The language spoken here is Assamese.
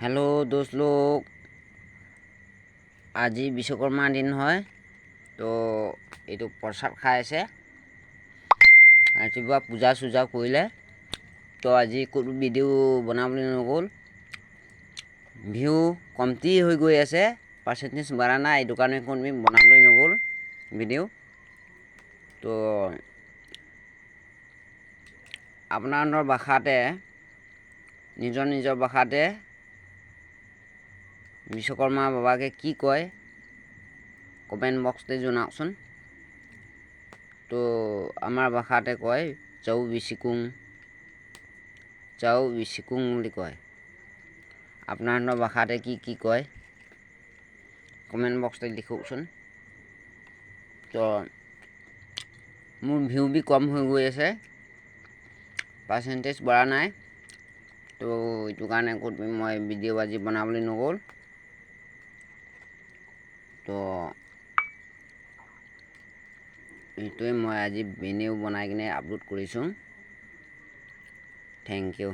हेलो दोस्त लोग, আজি বিশ্বকৰ্মা দিন হয়। তো এইটো প্ৰসাদ খাই আছে, ৰাতিপুৱা পূজা চূজা কৰিলে। তো আজি কোনো ভিডিঅ' বনাবলৈ নগ'ল, ভিউ কমতি হৈ গৈ আছে, পাৰ্চেণ্টেজ বাঢ়া নাই, এইটো কাৰণে কোনো বনাবলৈ নগ'ল ভিডিঅ'। তো আপোনাৰ ভাষাতে নিজৰ ভাষাতে বিশ্বকৰ্মা বাবাকে কি কয় কমেণ্ট বক্সতে জনাওকচোন। তো আমাৰ ভাষাতে কয় চাউ বিচিকুং বুলি কয়। আপোনাৰ ভাষাতে কি কয় কমেণ্ট বক্সতে লিখকচোন। তো মোৰ ভিউ বি কম হৈ গৈ আছে, পাৰ্চেণ্টেজ বঢ়া নাই। তো এইটো কাৰণে মই ভিডিঅ' আজি বনাবলৈ নগ'ল। তো এইটোৱে মই আজি ভিডিঅ' বনাই কিনে আপলোড কৰিছোঁ। Thank U.